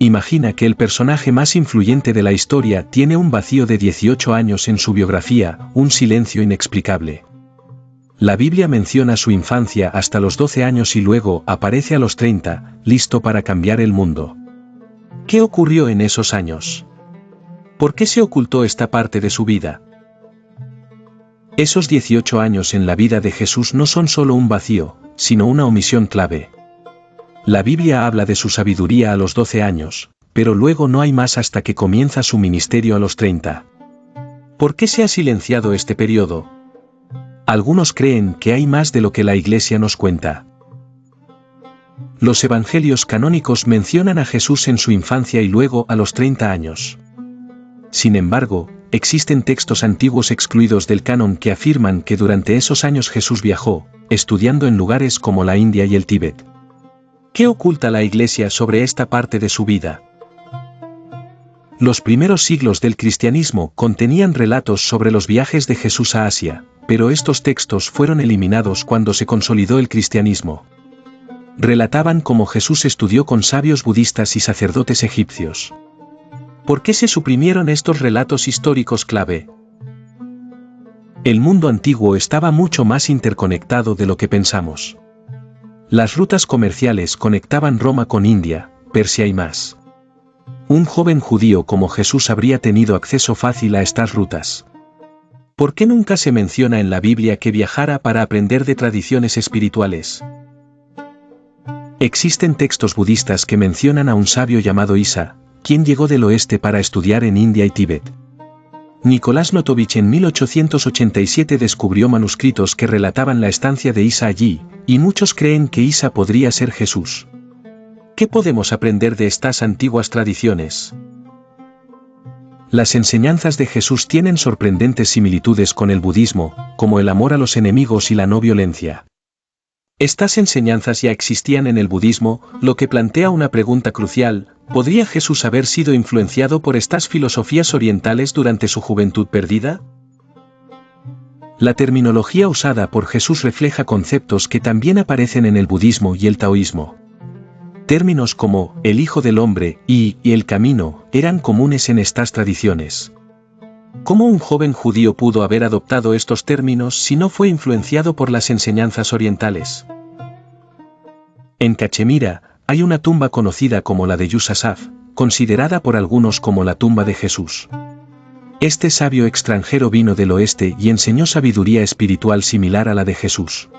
Imagina que el personaje más influyente de la historia tiene un vacío de 18 años en su biografía, un silencio inexplicable. La Biblia menciona su infancia hasta los 12 años y luego aparece a los 30, listo para cambiar el mundo. ¿Qué ocurrió en esos años? ¿Por qué se ocultó esta parte de su vida? Esos 18 años en la vida de Jesús no son solo un vacío, sino una omisión clave. La Biblia habla de su sabiduría a los 12 años, pero luego no hay más hasta que comienza su ministerio a los 30. ¿Por qué se ha silenciado este periodo? Algunos creen que hay más de lo que la Iglesia nos cuenta. Los evangelios canónicos mencionan a Jesús en su infancia y luego a los 30 años. Sin embargo, existen textos antiguos excluidos del canon que afirman que durante esos años Jesús viajó, estudiando en lugares como la India y el Tíbet. ¿Qué oculta la Iglesia sobre esta parte de su vida? Los primeros siglos del cristianismo contenían relatos sobre los viajes de Jesús a Asia, pero estos textos fueron eliminados cuando se consolidó el cristianismo. Relataban cómo Jesús estudió con sabios budistas y sacerdotes egipcios. ¿Por qué se suprimieron estos relatos históricos clave? El mundo antiguo estaba mucho más interconectado de lo que pensamos. Las rutas comerciales conectaban Roma con India, Persia y más. Un joven judío como Jesús habría tenido acceso fácil a estas rutas. ¿Por qué nunca se menciona en la Biblia que viajara para aprender de tradiciones espirituales? Existen textos budistas que mencionan a un sabio llamado Isa, quien llegó del oeste para estudiar en India y Tíbet. Nicolás Notovich en 1887 descubrió manuscritos que relataban la estancia de Isa allí, y muchos creen que Isa podría ser Jesús. ¿Qué podemos aprender de estas antiguas tradiciones? Las enseñanzas de Jesús tienen sorprendentes similitudes con el budismo, como el amor a los enemigos y la no violencia. Estas enseñanzas ya existían en el budismo, lo que plantea una pregunta crucial: ¿podría Jesús haber sido influenciado por estas filosofías orientales durante su juventud perdida? La terminología usada por Jesús refleja conceptos que también aparecen en el budismo y el taoísmo. Términos como el Hijo del Hombre y el Camino eran comunes en estas tradiciones. ¿Cómo un joven judío pudo haber adoptado estos términos si no fue influenciado por las enseñanzas orientales? En Cachemira, hay una tumba conocida como la de Yusasaf, considerada por algunos como la tumba de Jesús. Este sabio extranjero vino del oeste y enseñó sabiduría espiritual similar a la de Jesús.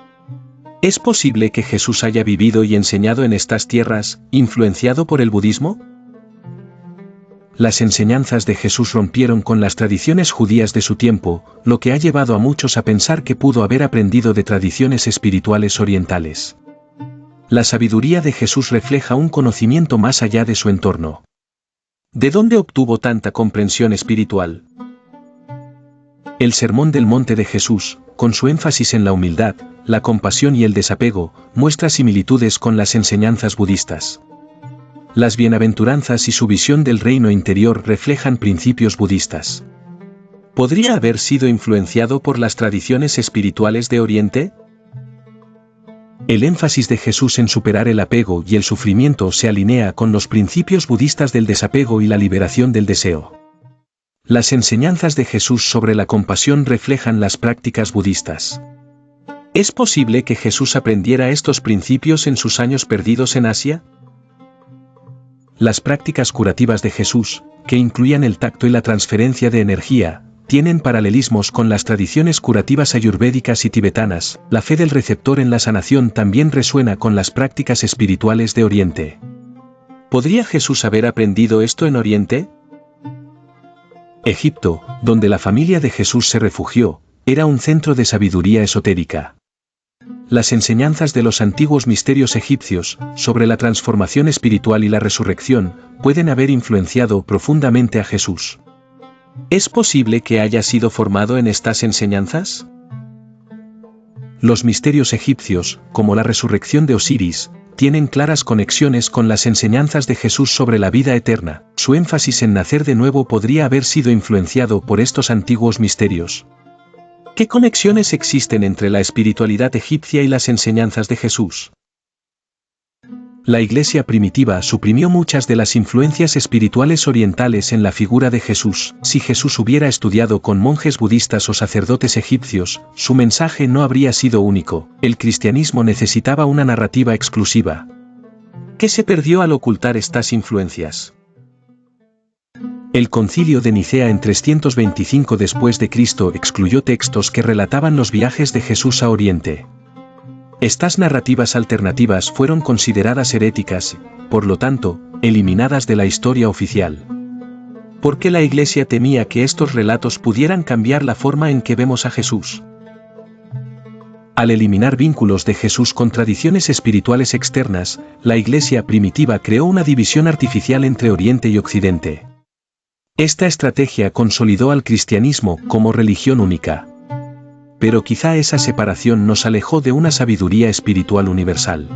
¿Es posible que Jesús haya vivido y enseñado en estas tierras, influenciado por el budismo? Las enseñanzas de Jesús rompieron con las tradiciones judías de su tiempo, lo que ha llevado a muchos a pensar que pudo haber aprendido de tradiciones espirituales orientales. La sabiduría de Jesús refleja un conocimiento más allá de su entorno. ¿De dónde obtuvo tanta comprensión espiritual? El Sermón del Monte de Jesús, con su énfasis en la humildad, la compasión y el desapego, muestra similitudes con las enseñanzas budistas. Las bienaventuranzas y su visión del reino interior reflejan principios budistas. ¿Podría haber sido influenciado por las tradiciones espirituales de Oriente? El énfasis de Jesús en superar el apego y el sufrimiento se alinea con los principios budistas del desapego y la liberación del deseo. Las enseñanzas de Jesús sobre la compasión reflejan las prácticas budistas. ¿Es posible que Jesús aprendiera estos principios en sus años perdidos en Asia? Las prácticas curativas de Jesús, que incluían el tacto y la transferencia de energía, tienen paralelismos con las tradiciones curativas ayurvédicas y tibetanas. La fe del receptor en la sanación también resuena con las prácticas espirituales de Oriente. ¿Podría Jesús haber aprendido esto en Oriente? Egipto, donde la familia de Jesús se refugió, era un centro de sabiduría esotérica. Las enseñanzas de los antiguos misterios egipcios, sobre la transformación espiritual y la resurrección, pueden haber influenciado profundamente a Jesús. ¿Es posible que haya sido formado en estas enseñanzas? Los misterios egipcios, como la resurrección de Osiris, tienen claras conexiones con las enseñanzas de Jesús sobre la vida eterna. Su énfasis en nacer de nuevo podría haber sido influenciado por estos antiguos misterios. ¿Qué conexiones existen entre la espiritualidad egipcia y las enseñanzas de Jesús? La Iglesia primitiva suprimió muchas de las influencias espirituales orientales en la figura de Jesús. Si Jesús hubiera estudiado con monjes budistas o sacerdotes egipcios, su mensaje no habría sido único. El cristianismo necesitaba una narrativa exclusiva. ¿Qué se perdió al ocultar estas influencias? El Concilio de Nicea en 325 después de Cristo excluyó textos que relataban los viajes de Jesús a Oriente. Estas narrativas alternativas fueron consideradas heréticas, por lo tanto, eliminadas de la historia oficial. ¿Por qué la Iglesia temía que estos relatos pudieran cambiar la forma en que vemos a Jesús? Al eliminar vínculos de Jesús con tradiciones espirituales externas, la Iglesia primitiva creó una división artificial entre Oriente y Occidente. Esta estrategia consolidó al cristianismo como religión única. Pero quizá esa separación nos alejó de una sabiduría espiritual universal.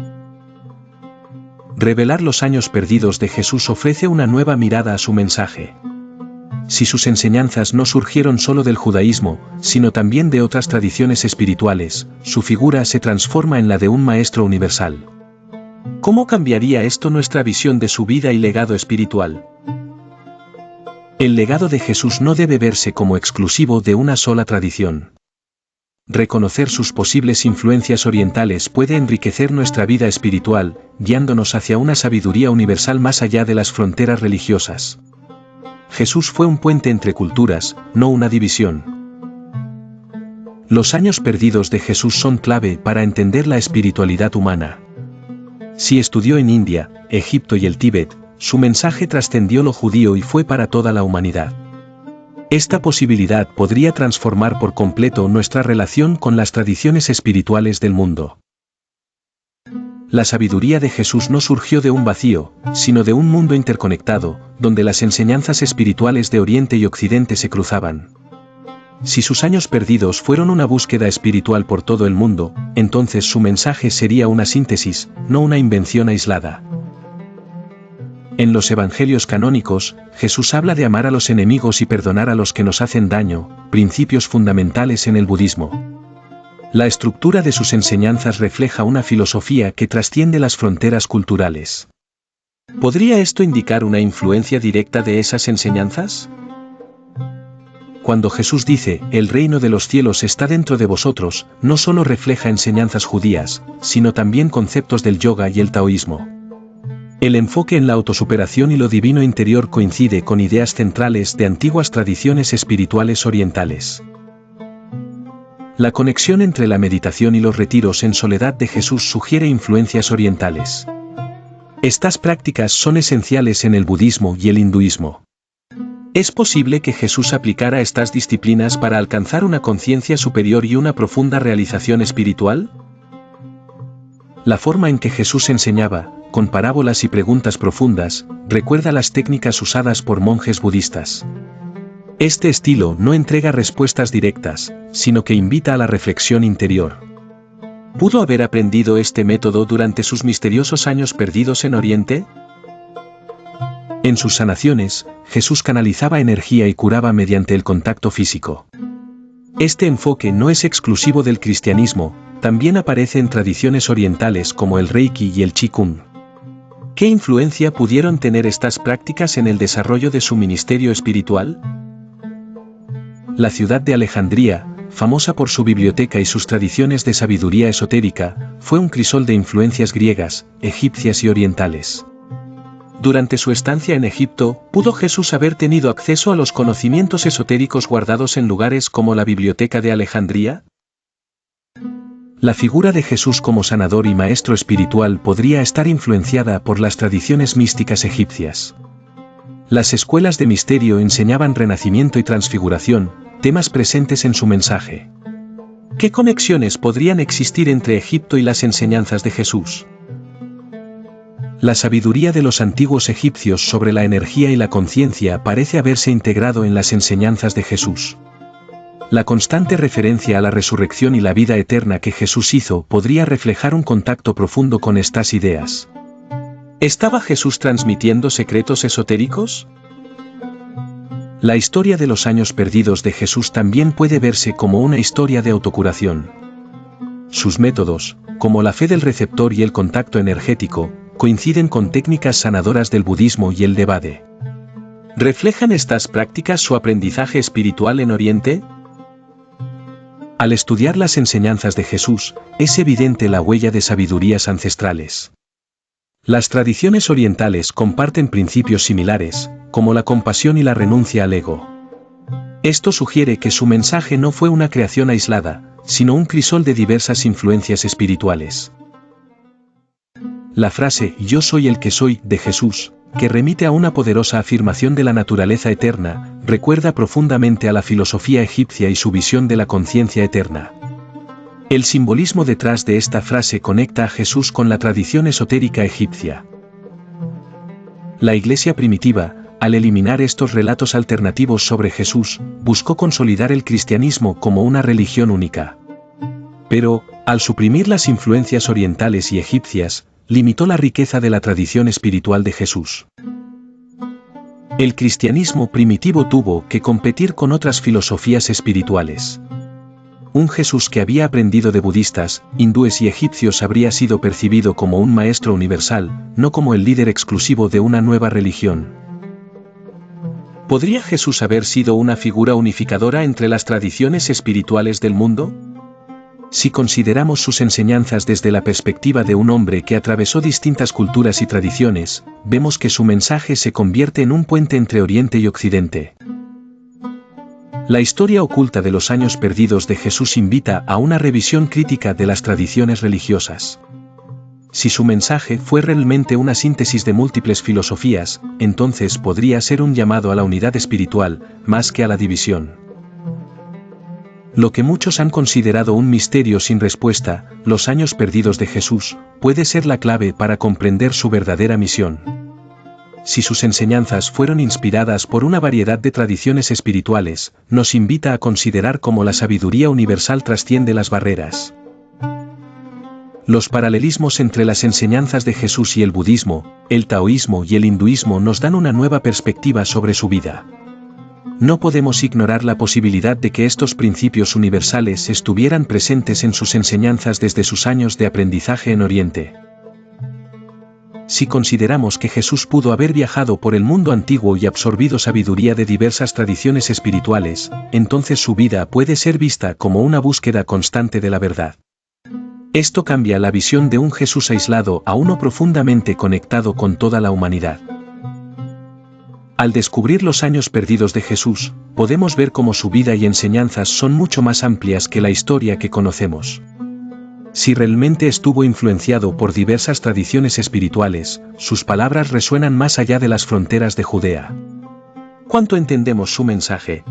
Revelar los años perdidos de Jesús ofrece una nueva mirada a su mensaje. Si sus enseñanzas no surgieron solo del judaísmo, sino también de otras tradiciones espirituales, su figura se transforma en la de un maestro universal. ¿Cómo cambiaría esto nuestra visión de su vida y legado espiritual? El legado de Jesús no debe verse como exclusivo de una sola tradición. Reconocer sus posibles influencias orientales puede enriquecer nuestra vida espiritual, guiándonos hacia una sabiduría universal más allá de las fronteras religiosas. Jesús fue un puente entre culturas, no una división. Los años perdidos de Jesús son clave para entender la espiritualidad humana. Si estudió en India, Egipto y el Tíbet, su mensaje trascendió lo judío y fue para toda la humanidad. Esta posibilidad podría transformar por completo nuestra relación con las tradiciones espirituales del mundo. La sabiduría de Jesús no surgió de un vacío, sino de un mundo interconectado, donde las enseñanzas espirituales de Oriente y Occidente se cruzaban. Si sus años perdidos fueron una búsqueda espiritual por todo el mundo, entonces su mensaje sería una síntesis, no una invención aislada. En los evangelios canónicos, Jesús habla de amar a los enemigos y perdonar a los que nos hacen daño, principios fundamentales en el budismo. La estructura de sus enseñanzas refleja una filosofía que trasciende las fronteras culturales. ¿Podría esto indicar una influencia directa de esas enseñanzas? Cuando Jesús dice, "El reino de los cielos está dentro de vosotros", no solo refleja enseñanzas judías, sino también conceptos del yoga y el taoísmo. El enfoque en la autosuperación y lo divino interior coincide con ideas centrales de antiguas tradiciones espirituales orientales. La conexión entre la meditación y los retiros en soledad de Jesús sugiere influencias orientales. Estas prácticas son esenciales en el budismo y el hinduismo. ¿Es posible que Jesús aplicara estas disciplinas para alcanzar una conciencia superior y una profunda realización espiritual? La forma en que Jesús enseñaba, con parábolas y preguntas profundas, recuerda las técnicas usadas por monjes budistas. Este estilo no entrega respuestas directas, sino que invita a la reflexión interior. ¿Pudo haber aprendido este método durante sus misteriosos años perdidos en Oriente? En sus sanaciones, Jesús canalizaba energía y curaba mediante el contacto físico. Este enfoque no es exclusivo del cristianismo, también aparece en tradiciones orientales como el Reiki y el Qigong. ¿Qué influencia pudieron tener estas prácticas en el desarrollo de su ministerio espiritual? La ciudad de Alejandría, famosa por su biblioteca y sus tradiciones de sabiduría esotérica, fue un crisol de influencias griegas, egipcias y orientales. Durante su estancia en Egipto, ¿pudo Jesús haber tenido acceso a los conocimientos esotéricos guardados en lugares como la Biblioteca de Alejandría? La figura de Jesús como sanador y maestro espiritual podría estar influenciada por las tradiciones místicas egipcias. Las escuelas de misterio enseñaban renacimiento y transfiguración, temas presentes en su mensaje. ¿Qué conexiones podrían existir entre Egipto y las enseñanzas de Jesús? La sabiduría de los antiguos egipcios sobre la energía y la conciencia parece haberse integrado en las enseñanzas de Jesús. La constante referencia a la resurrección y la vida eterna que Jesús hizo podría reflejar un contacto profundo con estas ideas. ¿Estaba Jesús transmitiendo secretos esotéricos? La historia de los años perdidos de Jesús también puede verse como una historia de autocuración. Sus métodos, como la fe del receptor y el contacto energético, coinciden con técnicas sanadoras del budismo y el Theravada. ¿Reflejan estas prácticas su aprendizaje espiritual en Oriente? Al estudiar las enseñanzas de Jesús, es evidente la huella de sabidurías ancestrales. Las tradiciones orientales comparten principios similares, como la compasión y la renuncia al ego. Esto sugiere que su mensaje no fue una creación aislada, sino un crisol de diversas influencias espirituales. La frase «Yo soy el que soy» de Jesús, que remite a una poderosa afirmación de la naturaleza eterna, recuerda profundamente a la filosofía egipcia y su visión de la conciencia eterna. El simbolismo detrás de esta frase conecta a Jesús con la tradición esotérica egipcia. La Iglesia primitiva, al eliminar estos relatos alternativos sobre Jesús, buscó consolidar el cristianismo como una religión única. Pero, al suprimir las influencias orientales y egipcias, limitó la riqueza de la tradición espiritual de Jesús. El cristianismo primitivo tuvo que competir con otras filosofías espirituales. Un Jesús que había aprendido de budistas, hindúes y egipcios habría sido percibido como un maestro universal, no como el líder exclusivo de una nueva religión. ¿Podría Jesús haber sido una figura unificadora entre las tradiciones espirituales del mundo? Si consideramos sus enseñanzas desde la perspectiva de un hombre que atravesó distintas culturas y tradiciones, vemos que su mensaje se convierte en un puente entre Oriente y Occidente. La historia oculta de los años perdidos de Jesús invita a una revisión crítica de las tradiciones religiosas. Si su mensaje fue realmente una síntesis de múltiples filosofías, entonces podría ser un llamado a la unidad espiritual, más que a la división. Lo que muchos han considerado un misterio sin respuesta, los años perdidos de Jesús, puede ser la clave para comprender su verdadera misión. Si sus enseñanzas fueron inspiradas por una variedad de tradiciones espirituales, nos invita a considerar cómo la sabiduría universal trasciende las barreras. Los paralelismos entre las enseñanzas de Jesús y el budismo, el taoísmo y el hinduismo nos dan una nueva perspectiva sobre su vida. No podemos ignorar la posibilidad de que estos principios universales estuvieran presentes en sus enseñanzas desde sus años de aprendizaje en Oriente. Si consideramos que Jesús pudo haber viajado por el mundo antiguo y absorbido sabiduría de diversas tradiciones espirituales, entonces su vida puede ser vista como una búsqueda constante de la verdad. Esto cambia la visión de un Jesús aislado a uno profundamente conectado con toda la humanidad. Al descubrir los años perdidos de Jesús, podemos ver cómo su vida y enseñanzas son mucho más amplias que la historia que conocemos. Si realmente estuvo influenciado por diversas tradiciones espirituales, sus palabras resuenan más allá de las fronteras de Judea. ¿Cuánto entendemos su mensaje?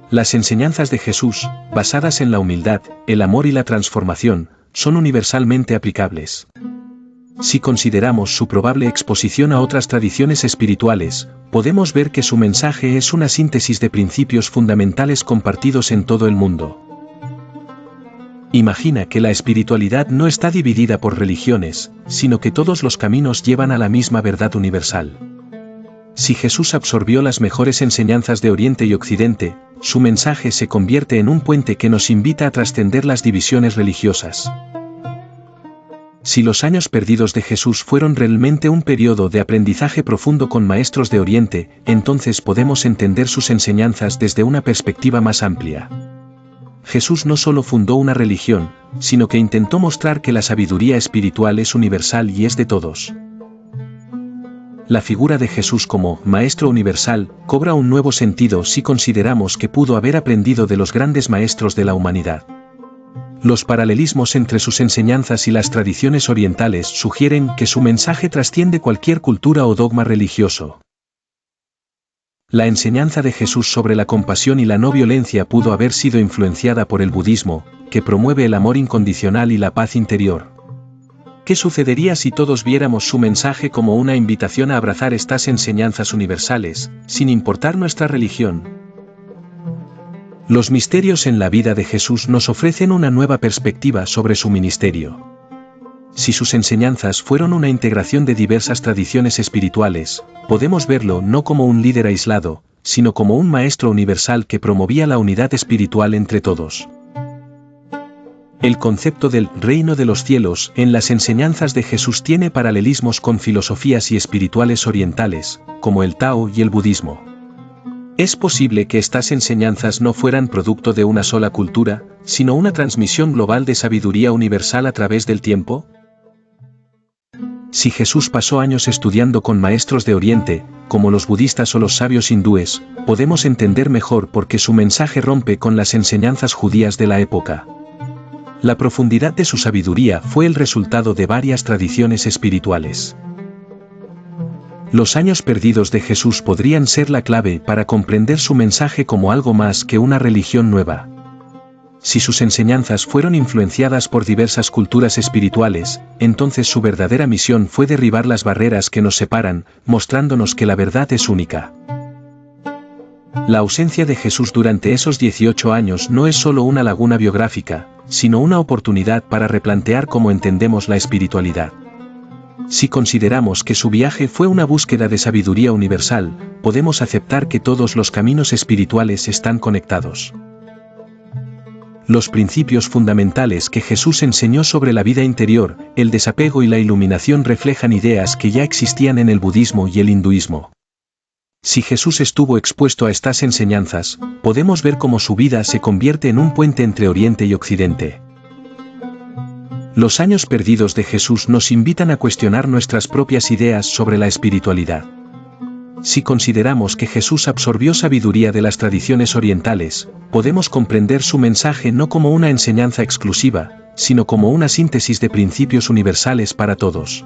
Las enseñanzas de Jesús, basadas en la humildad, el amor y la transformación, son universalmente aplicables. Si consideramos su probable exposición a otras tradiciones espirituales, podemos ver que su mensaje es una síntesis de principios fundamentales compartidos en todo el mundo. Imagina que la espiritualidad no está dividida por religiones, sino que todos los caminos llevan a la misma verdad universal. Si Jesús absorbió las mejores enseñanzas de Oriente y Occidente, su mensaje se convierte en un puente que nos invita a trascender las divisiones religiosas. Si los años perdidos de Jesús fueron realmente un periodo de aprendizaje profundo con maestros de Oriente, entonces podemos entender sus enseñanzas desde una perspectiva más amplia. Jesús no solo fundó una religión, sino que intentó mostrar que la sabiduría espiritual es universal y es de todos. La figura de Jesús como Maestro Universal cobra un nuevo sentido si consideramos que pudo haber aprendido de los grandes maestros de la humanidad. Los paralelismos entre sus enseñanzas y las tradiciones orientales sugieren que su mensaje trasciende cualquier cultura o dogma religioso. La enseñanza de Jesús sobre la compasión y la no violencia pudo haber sido influenciada por el budismo, que promueve el amor incondicional y la paz interior. ¿Qué sucedería si todos viéramos su mensaje como una invitación a abrazar estas enseñanzas universales, sin importar nuestra religión? Los misterios en la vida de Jesús nos ofrecen una nueva perspectiva sobre su ministerio. Si sus enseñanzas fueron una integración de diversas tradiciones espirituales, podemos verlo no como un líder aislado, sino como un maestro universal que promovía la unidad espiritual entre todos. El concepto del reino de los cielos en las enseñanzas de Jesús tiene paralelismos con filosofías y espirituales orientales, como el Tao y el budismo. ¿Es posible que estas enseñanzas no fueran producto de una sola cultura, sino una transmisión global de sabiduría universal a través del tiempo? Si Jesús pasó años estudiando con maestros de Oriente, como los budistas o los sabios hindúes, podemos entender mejor por qué su mensaje rompe con las enseñanzas judías de la época. La profundidad de su sabiduría fue el resultado de varias tradiciones espirituales. Los años perdidos de Jesús podrían ser la clave para comprender su mensaje como algo más que una religión nueva. Si sus enseñanzas fueron influenciadas por diversas culturas espirituales, entonces su verdadera misión fue derribar las barreras que nos separan, mostrándonos que la verdad es única. La ausencia de Jesús durante esos 18 años no es solo una laguna biográfica, sino una oportunidad para replantear cómo entendemos la espiritualidad. Si consideramos que su viaje fue una búsqueda de sabiduría universal, podemos aceptar que todos los caminos espirituales están conectados. Los principios fundamentales que Jesús enseñó sobre la vida interior, el desapego y la iluminación reflejan ideas que ya existían en el budismo y el hinduismo. Si Jesús estuvo expuesto a estas enseñanzas, podemos ver cómo su vida se convierte en un puente entre Oriente y Occidente. Los años perdidos de Jesús nos invitan a cuestionar nuestras propias ideas sobre la espiritualidad. Si consideramos que Jesús absorbió sabiduría de las tradiciones orientales, podemos comprender su mensaje no como una enseñanza exclusiva, sino como una síntesis de principios universales para todos.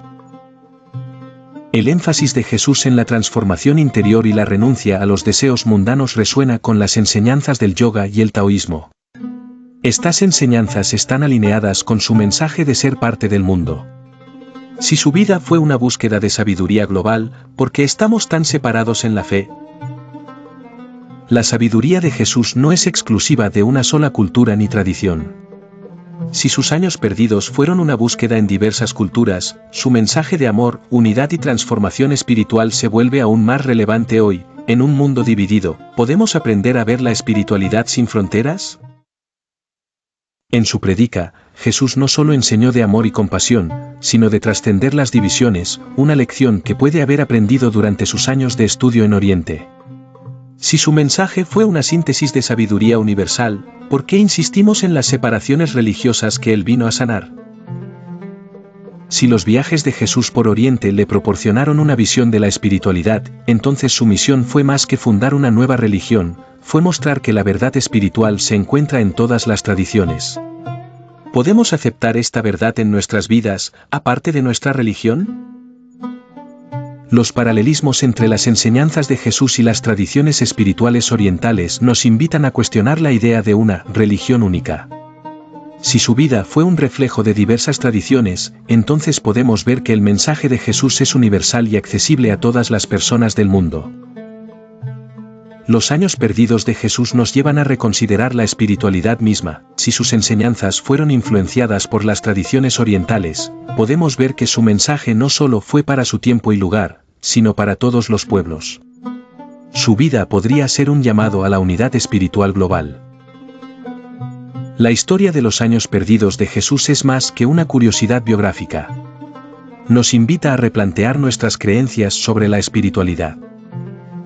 El énfasis de Jesús en la transformación interior y la renuncia a los deseos mundanos resuena con las enseñanzas del yoga y el taoísmo. Estas enseñanzas están alineadas con su mensaje de ser parte del mundo. Si su vida fue una búsqueda de sabiduría global, ¿por qué estamos tan separados en la fe? La sabiduría de Jesús no es exclusiva de una sola cultura ni tradición. Si sus años perdidos fueron una búsqueda en diversas culturas, su mensaje de amor, unidad y transformación espiritual se vuelve aún más relevante hoy. En un mundo dividido, ¿podemos aprender a ver la espiritualidad sin fronteras? En su prédica, Jesús no solo enseñó de amor y compasión, sino de trascender las divisiones, una lección que puede haber aprendido durante sus años de estudio en Oriente. Si su mensaje fue una síntesis de sabiduría universal, ¿por qué insistimos en las separaciones religiosas que él vino a sanar? Si los viajes de Jesús por Oriente le proporcionaron una visión de la espiritualidad, entonces su misión fue más que fundar una nueva religión, fue mostrar que la verdad espiritual se encuentra en todas las tradiciones. ¿Podemos aceptar esta verdad en nuestras vidas, aparte de nuestra religión? Los paralelismos entre las enseñanzas de Jesús y las tradiciones espirituales orientales nos invitan a cuestionar la idea de una religión única. Si su vida fue un reflejo de diversas tradiciones, entonces podemos ver que el mensaje de Jesús es universal y accesible a todas las personas del mundo. Los años perdidos de Jesús nos llevan a reconsiderar la espiritualidad misma. Si sus enseñanzas fueron influenciadas por las tradiciones orientales, podemos ver que su mensaje no solo fue para su tiempo y lugar, sino para todos los pueblos. Su vida podría ser un llamado a la unidad espiritual global. La historia de los años perdidos de Jesús es más que una curiosidad biográfica. Nos invita a replantear nuestras creencias sobre la espiritualidad.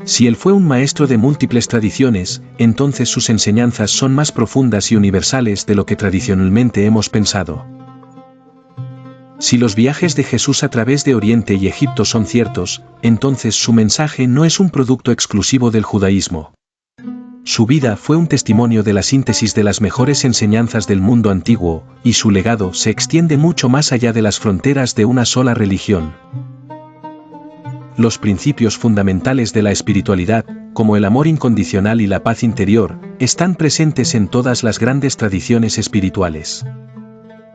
Si él fue un maestro de múltiples tradiciones, entonces sus enseñanzas son más profundas y universales de lo que tradicionalmente hemos pensado. Si los viajes de Jesús a través de Oriente y Egipto son ciertos, entonces su mensaje no es un producto exclusivo del judaísmo. Su vida fue un testimonio de la síntesis de las mejores enseñanzas del mundo antiguo, y su legado se extiende mucho más allá de las fronteras de una sola religión. Los principios fundamentales de la espiritualidad, como el amor incondicional y la paz interior, están presentes en todas las grandes tradiciones espirituales.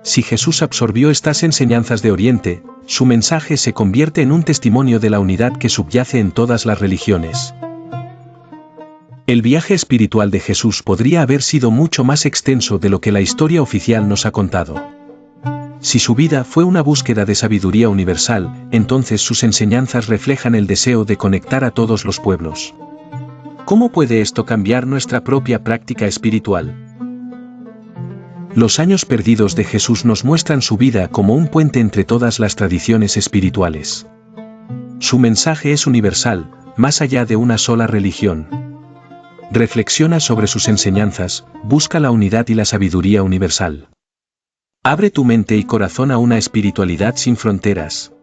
Si Jesús absorbió estas enseñanzas de Oriente, su mensaje se convierte en un testimonio de la unidad que subyace en todas las religiones. El viaje espiritual de Jesús podría haber sido mucho más extenso de lo que la historia oficial nos ha contado. Si su vida fue una búsqueda de sabiduría universal, entonces sus enseñanzas reflejan el deseo de conectar a todos los pueblos. ¿Cómo puede esto cambiar nuestra propia práctica espiritual? Los años perdidos de Jesús nos muestran su vida como un puente entre todas las tradiciones espirituales. Su mensaje es universal, más allá de una sola religión. Reflexiona sobre sus enseñanzas, busca la unidad y la sabiduría universal. Abre tu mente y corazón a una espiritualidad sin fronteras.